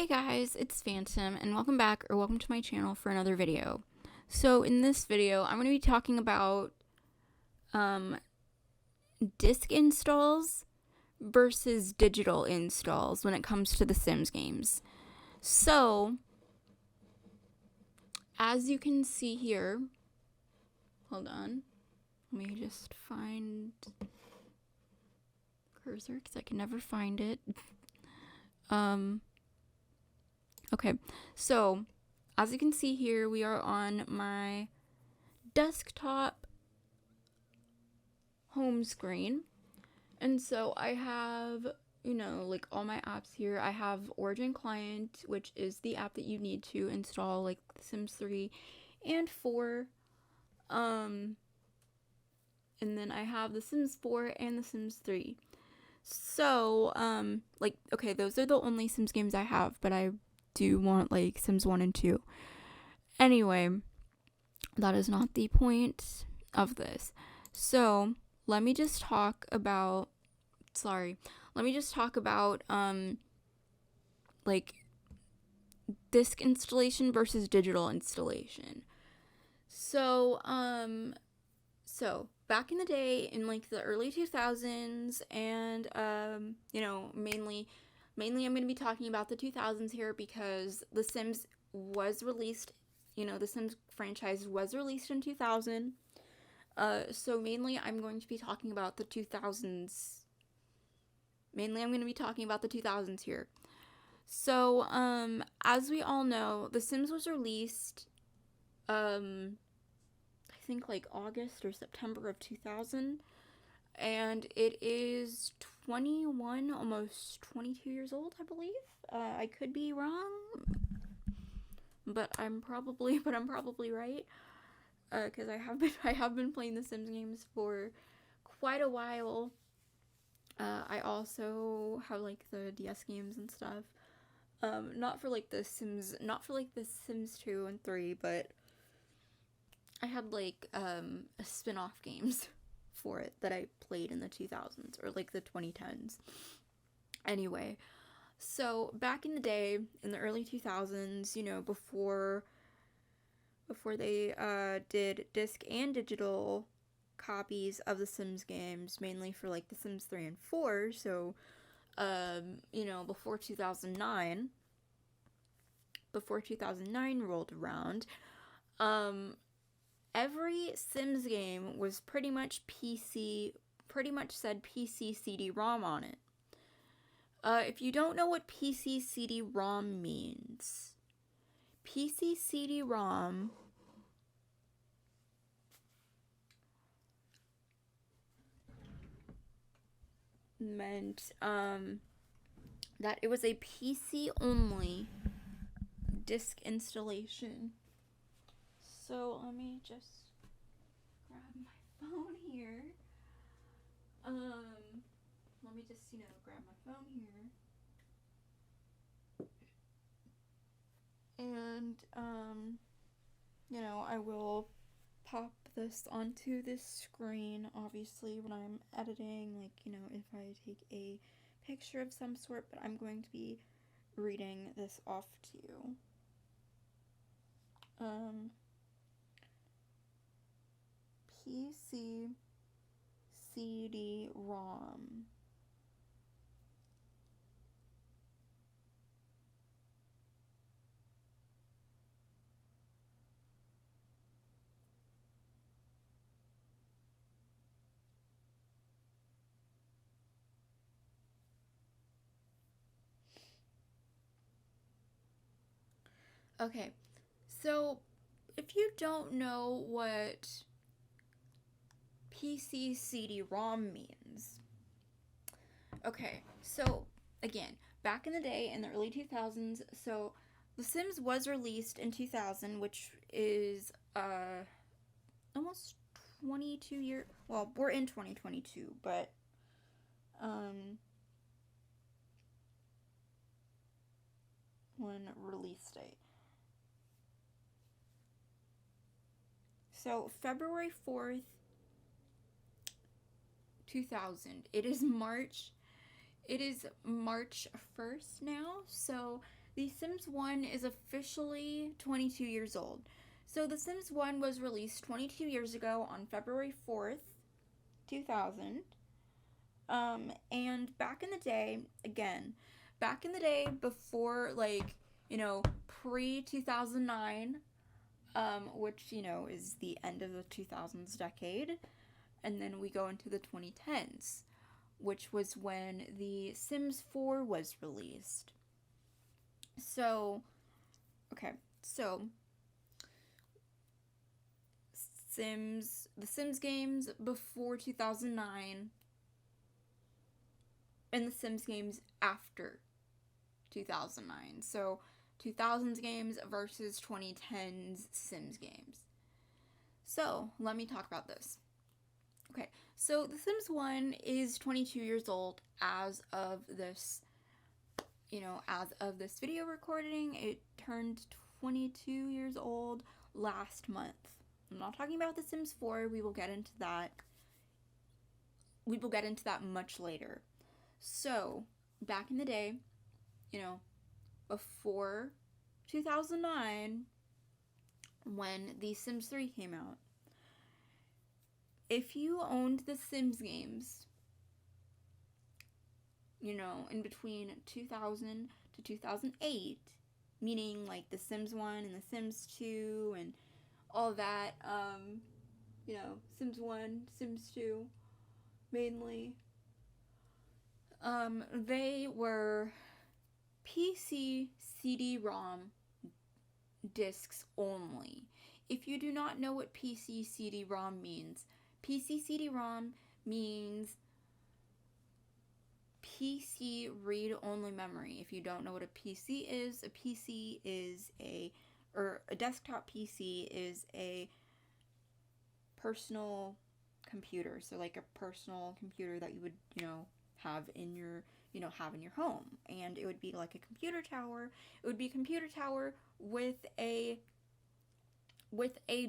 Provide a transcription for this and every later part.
Hey guys, it's Phantom, and welcome back, or welcome to my channel for another video. So in this video, I'm going to be talking about disk installs versus digital installs when it comes to the Sims games. So, as you can see here, hold on, let me just find cursor, because I can never find it. Okay, so as you can see here, we are on my desktop home screen. And so I have, like all my apps here. I have Origin Client, which is the app that you need to install like The Sims 3 and 4. And then I have The Sims 4 and The Sims 3. So, okay, those are the only Sims games I have, but I do want like Sims 1 and 2. Anyway, that is not the point of this. So, let me just talk about like disk installation versus digital installation. So back in the day, in like the early 2000s, and mainly I'm going to be talking about the 2000s here because The Sims was released, the Sims franchise was released in 2000. So mainly I'm going to be talking about the 2000s. Mainly I'm going to be talking about the 2000s here. So, as we all know, The Sims was released, I think like August or September of 2000. And it is 21, almost 22 years old, I believe. I could be wrong, but I'm probably right. Because I have been playing the Sims games for quite a while. I also have like the DS games and stuff. Not for the Sims 2 and 3, but I had like spin-off games for it that I played in the 2000s or like the 2010s. Anyway, so back in the day, in the early 2000s, before they did disc and digital copies of the Sims games, mainly for like the Sims 3 and 4, so before 2009 rolled around, every Sims game was pretty much said PCCDROM on it. If you don't know what PCCDROM means, PCCDROM meant that it was a PC only disk installation. So let me just grab my phone here. Let me just grab my phone here. And I will pop this onto this screen, obviously, when I'm editing, if I take a picture of some sort, but I'm going to be reading this off to you. PCCDROM. Okay, so if you don't know what PCCDROM means, okay, so again, back in the day, in the early 2000s, so The Sims was released in 2000, which is almost 22 years. Well, we're in 2022, but when release date. So February 4th, 2000. It is March 1st now, so The Sims 1 is officially 22 years old. So The Sims 1 was released 22 years ago on February 4th, 2000. And back in the day, again, back in the day before, like, pre 2009, which, is the end of the 2000s decade, and then we go into the 2010s, which was when The Sims 4 was released. So, okay, so the Sims games before 2009 and the Sims games after 2009. So 2000s games versus 2010s Sims games. So let me talk about this. Okay, so The Sims 1 is 22 years old as of this, as of this video recording. It turned 22 years old last month. I'm not talking about The Sims 4. We will get into that. We will get into that much later. So, back in the day, before 2009, when The Sims 3 came out, if you owned the Sims games, in between 2000 to 2008, meaning like The Sims 1 and The Sims 2 and all that, Sims 1, Sims 2, mainly, they were PCCDROM discs only. If you do not know what PCCDROM means, PCCDROM means PC read-only memory. If you don't know what a PC is a desktop PC is a personal computer. So like a personal computer that you would, have in your home. And it would be like a computer tower. It would be a computer tower with a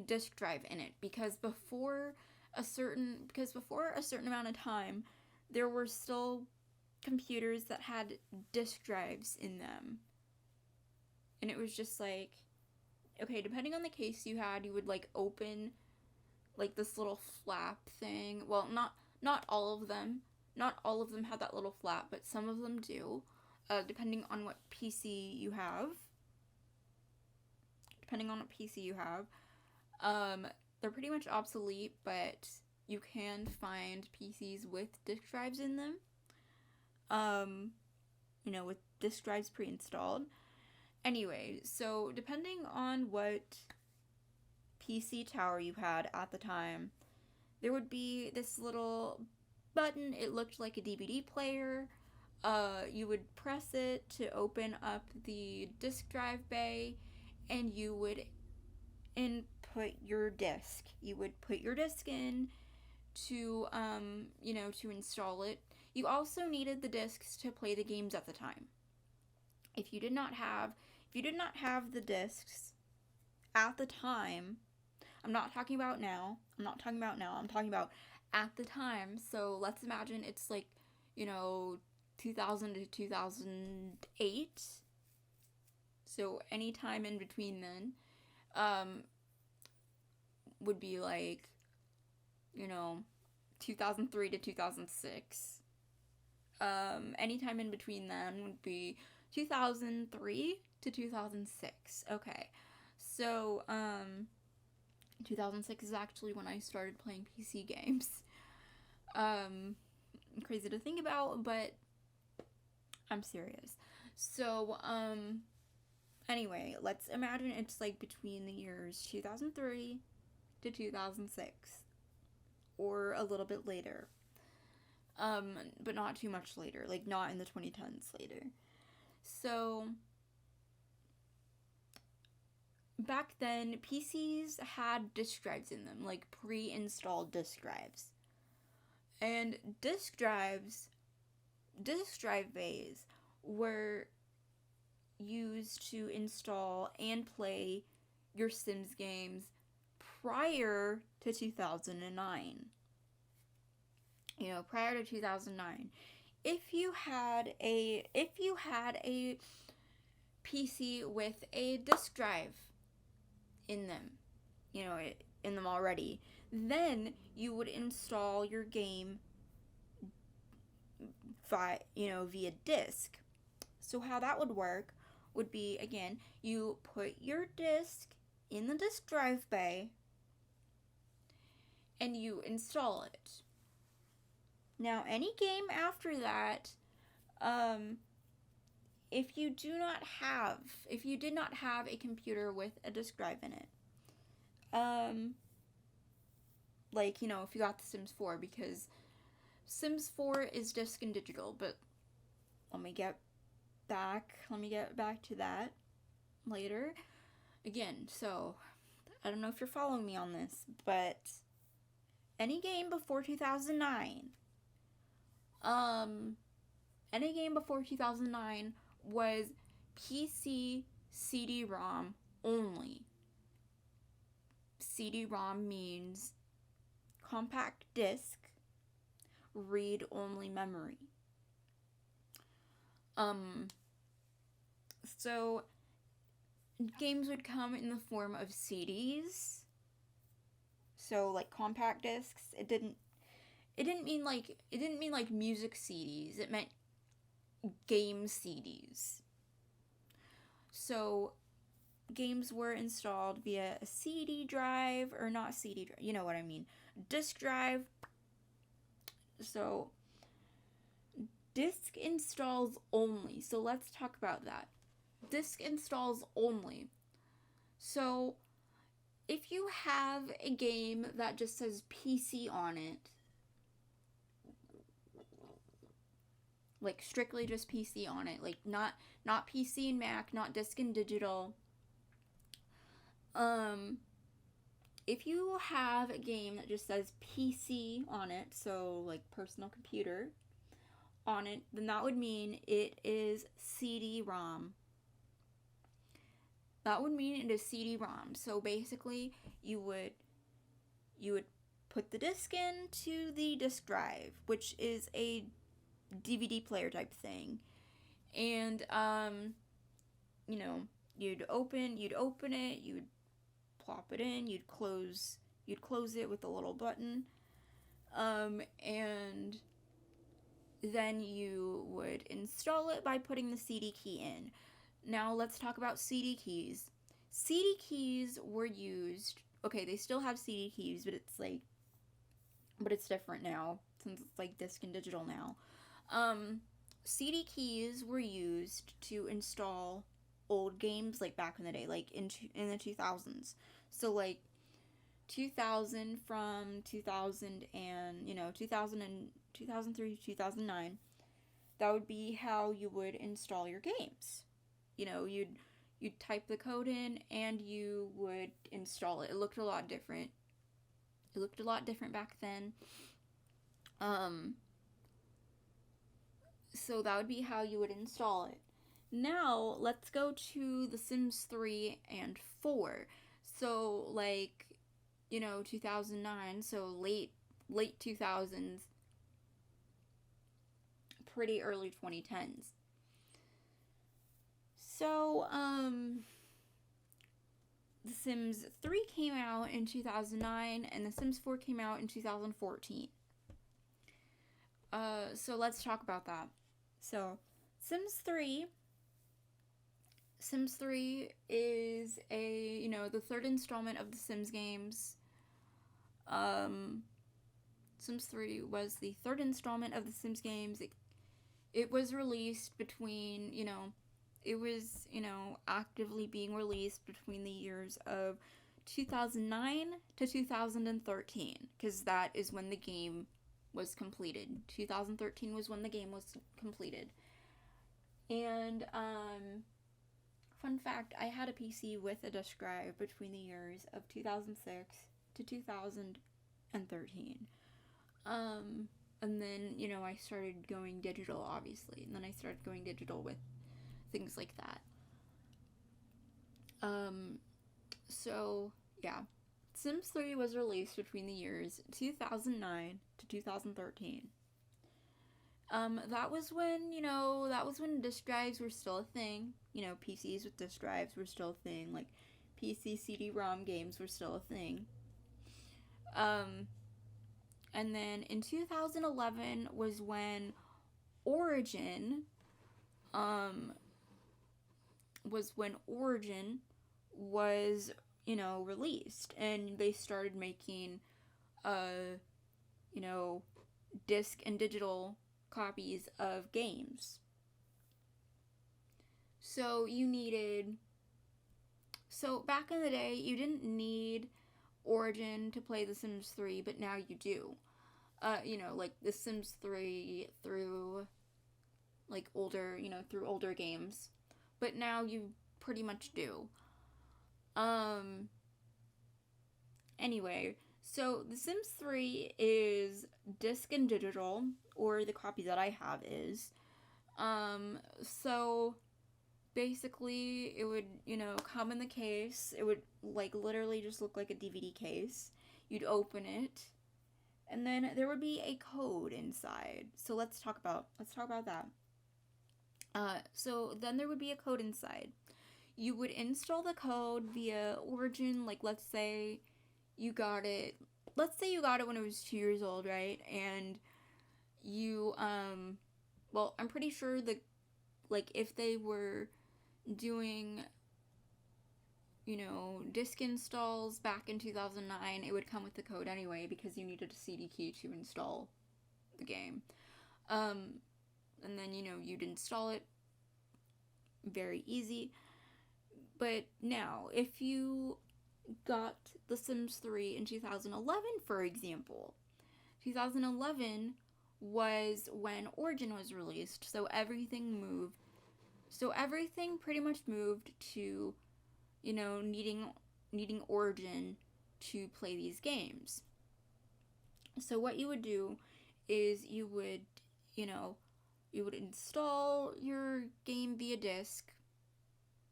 disk drive in it, because before a certain amount of time, there were still computers that had disk drives in them. And it was just like, okay, depending on the case you had, you would like open like this little flap thing. Well, not all of them. Not all of them have that little flap, but some of them do. Depending on what PC you have. They're pretty much obsolete, but you can find PCs with disk drives in them. With disk drives pre-installed. Anyway, so depending on what PC tower you had at the time, there would be this little button. It looked like a DVD player. You would press it to open up the disk drive bay, and you would input your disk. You would put your disk in to, to install it. You also needed the discs to play the games at the time. If you did not have the discs at the time, I'm not talking about now. I'm talking about at the time. So let's imagine it's like, 2000 to 2008. So any time in between then, would be like, 2003 to 2006. Anytime in between then would be 2003 to 2006. Okay. So, 2006 is actually when I started playing PC games. Crazy to think about, but I'm serious. So, anyway, let's imagine it's like between the years 2003 to 2006. Or a little bit later. But not too much later. Like, not in the 2010s later. So, back then, PCs had disk drives in them. Like, pre-installed disk drives. And disk drive bays were used to install and play your Sims games prior to 2009. Prior to 2009. If you had a PC with a disk drive in them, in them already. Then you would install your game via disk. So how that would work would be, again, you put your disk in the disk drive bay and you install it. Now, any game after that, if you did not have a computer with a disk drive in it, if you got The Sims 4, because Sims 4 is disk and digital, but let me get back to that later. Again, so I don't know if you're following me on this, but any game before 2009, was PC CD-ROM only. CD-ROM means compact disc, read-only memory. So games would come in the form of CDs. So like compact discs. It didn't mean like music CDs. It meant game CDs. So games were installed via a CD drive, or not CD drive, you know what I mean, disk drive. So disk installs only. So let's talk about that. Disk installs only. So if you have a game that just says PC on it, like strictly just PC on it, like not PC and Mac, not disk and digital. If you have a game that just says PC on it, so like personal computer on it, then that would mean it is CD-ROM. That would mean it is CD-ROM. So basically, you would put the disc into the disk drive, which is a DVD player type thing, and you'd open it, you'd plop it in, you'd close it with a little button, and then you would install it by putting the CD key in. Now let's talk about CD keys. CD keys were used, okay, they still have CD keys, but it's different now, since it's like disc and digital now. CD keys were used to install old games, like back in the day, like in the 2000s. So like 2000 from 2000 and 2003 to 2009, that would be how you would install your games. You'd type the code in and you would install it. It looked a lot different. Back then. So that would be how you would install it. Now, let's go to The Sims 3 and 4. So, 2009, so late 2000s, pretty early 2010s. So, The Sims 3 came out in 2009, and The Sims 4 came out in 2014. So let's talk about that. So, Sims 3 is the third installment of the Sims games. Sims 3 was the third installment of the Sims games. It was released between, it was, actively being released between the years of 2009 to 2013, because that is when the game was completed. 2013 was when the game was completed. And, fun fact, I had a PC with a disk drive between the years of 2006 to 2013. And then, I started going digital, obviously. And then I started going digital with things like that. So, yeah. Sims 3 was released between the years 2009 to 2013. That was when, that was when disk drives were still a thing. PCs with disk drives were still a thing. Like, PCCDROM games were still a thing. Um, and then in 2011 was when Origin, um, was, released. And they started making, you know, disc and digital copies of games. So back in the day, you didn't need Origin to play The Sims 3, but now you do. Like The Sims 3 through, like, through older games. But now you pretty much do. Anyway, so The Sims 3 is disc and digital, or the copy that I have is. So basically it would, come in the case. It would, like, literally just look like a DVD case. You'd open it, and then there would be a code inside. So let's talk about that. So then there would be a code inside. You would install the code via Origin. Like, let's say you got it when it was 2 years old, right? And you, well, I'm pretty sure like, if they were doing, disk installs back in 2009, it would come with the code anyway, because you needed a CD key to install the game. And then, you'd install it. Very easy. But now, if you got The Sims 3 in 2011, for example, 2011 was when Origin was released, so everything pretty much moved to, needing Origin to play these games. So what you would do is you would install your game via disk,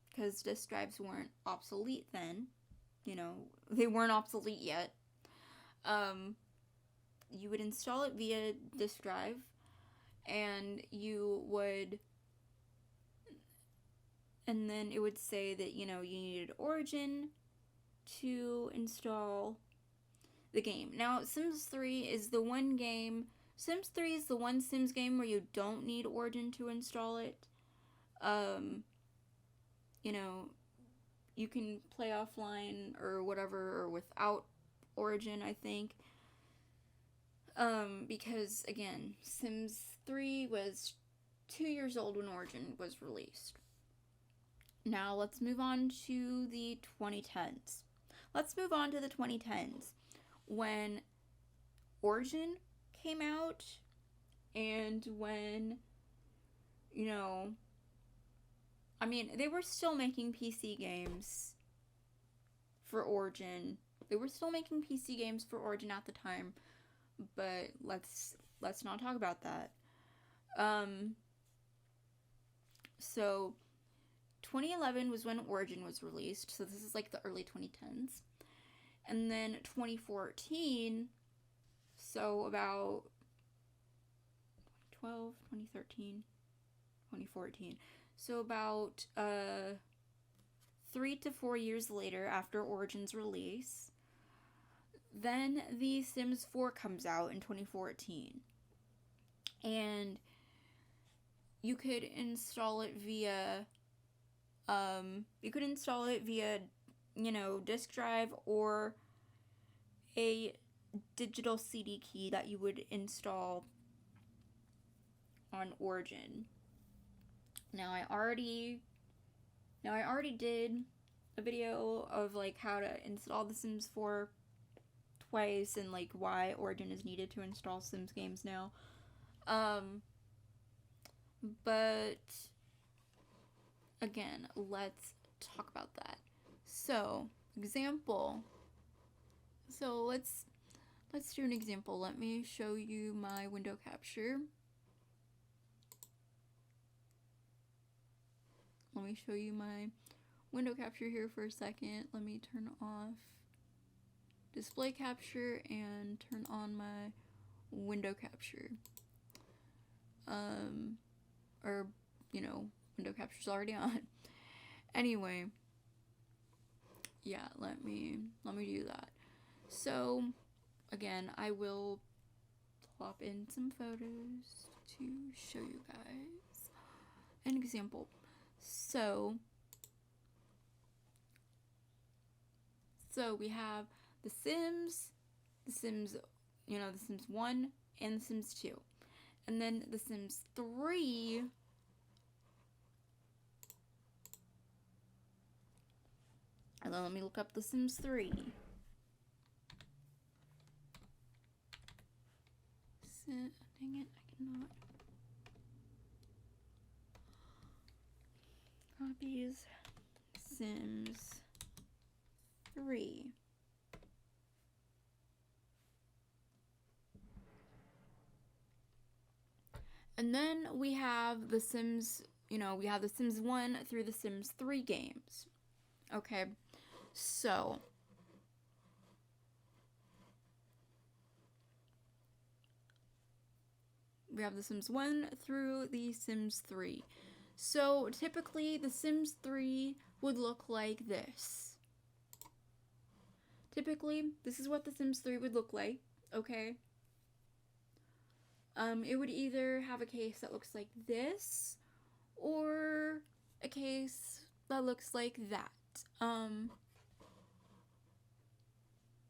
because disk drives weren't obsolete then. They weren't obsolete yet. You would install it via disk drive, and then it would say that, you needed Origin to install the game. Now, Sims 3 is the one Sims game where you don't need Origin to install it. You can play offline or whatever, or without Origin, I think. Because, again, Sims 3 was 2 years old when Origin was released. Now, let's move on to the 2010s. When Origin came out, and when, they were still making PC games for Origin. At the time, but let's not talk about that. So 2011 was when Origin was released, so this is like the early 2010s. And then 2014, so about 2012, 2013, 2014. So about 3 to 4 years later, after Origin's release, then The Sims 4 comes out in 2014. And you could install it via disk drive, or a digital CD key that you would install on Origin. Now I already did a video of, like, how to install The Sims 4 twice, and, like, why Origin is needed to install Sims games now. But again, let's talk about that. So, example. So let's do an example. Let me show you my window capture. Let me show you my window capture here for a second. Let me turn off display capture and turn on my window capture. or, window capture's already on. Anyway, yeah, let me do that. So, again, I will plop in some photos to show you guys an example. So we have The Sims, The Sims 1, and The Sims 2. And then The Sims 3, and then let me look up The Sims 3. Dang it, I cannot. Copies. Sims 3. And then we have The Sims, we have The Sims 1 through The Sims 3 games. Okay, so we have The Sims 1 through The Sims 3. So typically The Sims 3 would look like this. Typically, this is what The Sims 3 would look like, okay? It would either have a case that looks like this, or a case that looks like that.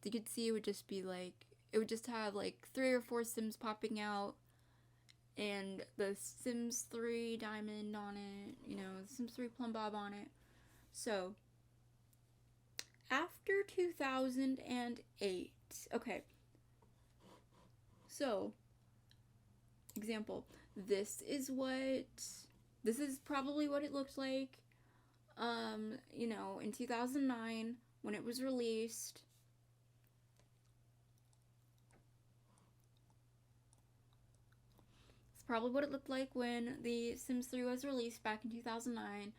You could see it would just be like, it would just have like 3 or 4 Sims popping out, and the Sims 3 diamond on it, the Sims 3 plum bob on it. So, after 2008, okay, so, example, this is probably what it looked like, in 2009, when it was released. It's probably what it looked like when The Sims 3 was released back in 2009.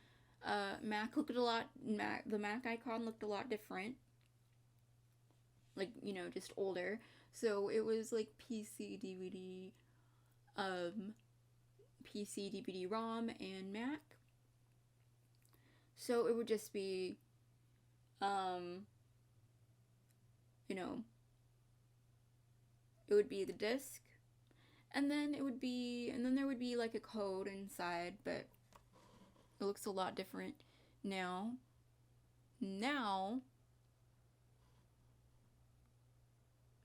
The Mac icon looked a lot different. Like, just older. So it was like PCDROM, and Mac. So it would just be, it would be the disc, and then there would be like a code inside, but it looks a lot different now.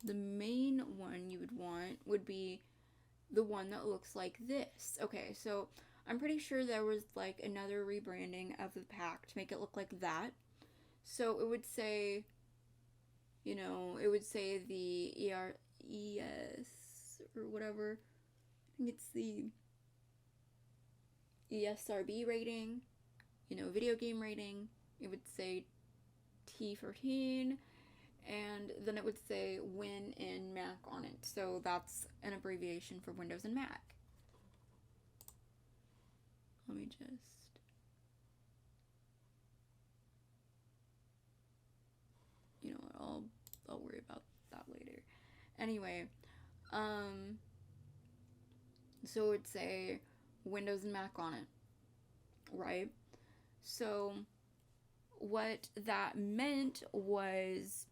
The main one you would want would be the one that looks like this. Okay, so I'm pretty sure there was like another rebranding of the pack to make it look like that. So it would say, the ES or whatever. I think it's the ESRB rating, video game rating. It would say T14, and then it would say Win and Mac on it. So that's an abbreviation for Windows and Mac. Let me just... I'll worry about that later. Anyway, so it would say Windows and Mac on it, right? So what that meant was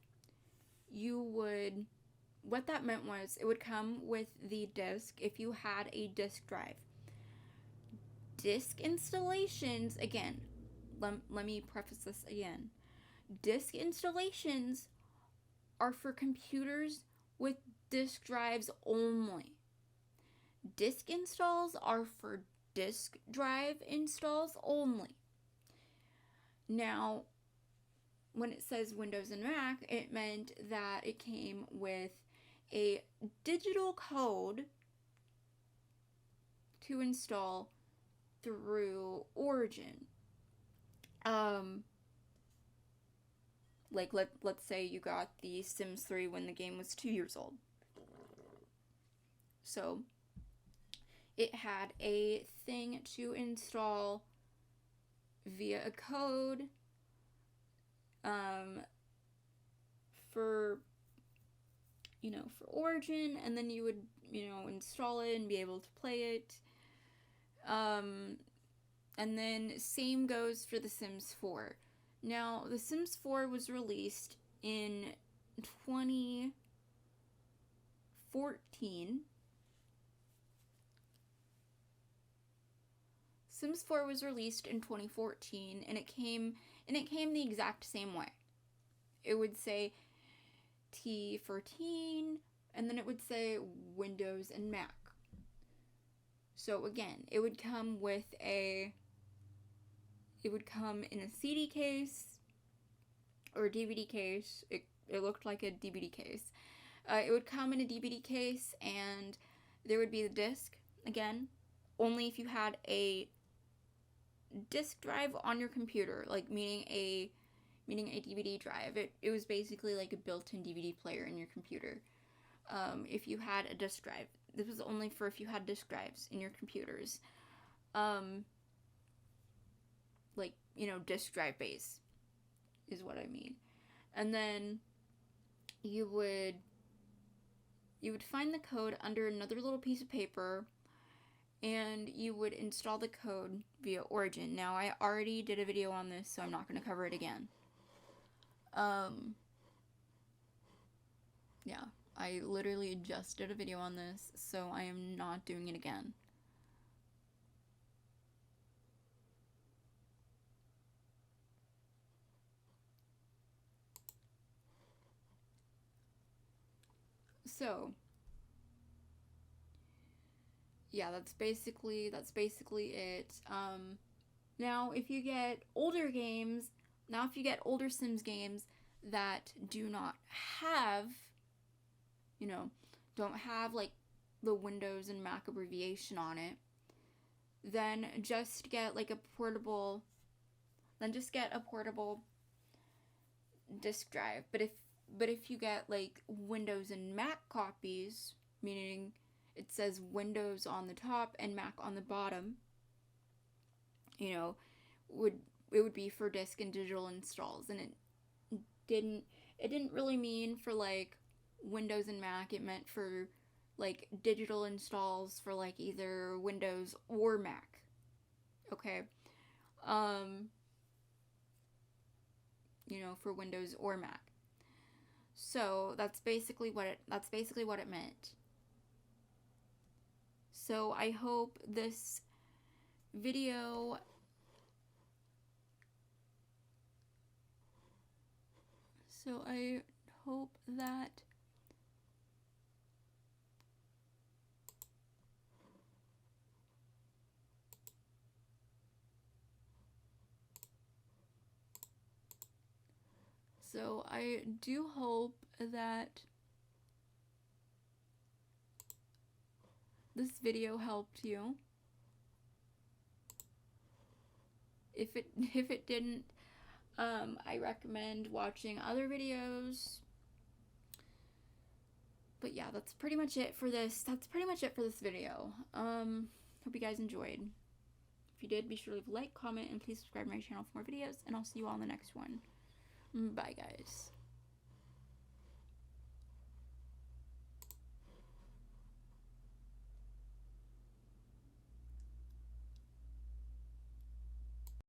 it would come with the disk if you had a disk drive. Disk installations, again, let me preface this again. Disk installations are for computers with disk drives only. Disk installs are for disk drive installs only. Now, when it says Windows and Mac, it meant that it came with a digital code to install through Origin. Like, let's say you got the Sims 3 when the game was 2 years old. So, it had a thing to install via a code for Origin, and then you would, install it and be able to play it. And then same goes for The Sims 4. Now, The Sims 4 was released in 2014. Sims 4 was released in 2014, and it came the exact same way. It would say T for teen, and then it would say Windows and Mac. So again, it would come in a CD case or a DVD case. It looked like a DVD case. It would come in a DVD case, and there would be the disc, again, only if you had a disk drive on your computer, like meaning a DVD drive. It was basically like a built-in DVD player in your computer. If you had a disk drive. This was only for if you had disk drives in your computers. Like, disk drive base is what I mean. And then you would find the code under another little piece of paper, and you would install the code via Origin. Now, I already did a video on this, so I'm not going to cover it again. Yeah, I literally just did a video on this, so I am not doing it again. So, yeah, that's basically it. Now, if you get older Sims games that do not have, don't have like the Windows and Mac abbreviation on it, then just get like a portable disk drive. But if you get like Windows and Mac copies, meaning it says Windows on the top and Mac on the bottom, it would be for disk and digital installs. And it didn't really mean for like Windows and Mac. It meant for like digital installs for like either Windows or Mac. Okay. For Windows or Mac. So that's basically what it meant. So I hope this video that I do hope that this video helped you. If it didn't, I recommend watching other videos. But yeah, that's pretty much it for this. Video. Hope you guys enjoyed. If you did, be sure to leave a like, comment, and please subscribe to my channel for more videos, and I'll see you all in the next one. Bye, guys.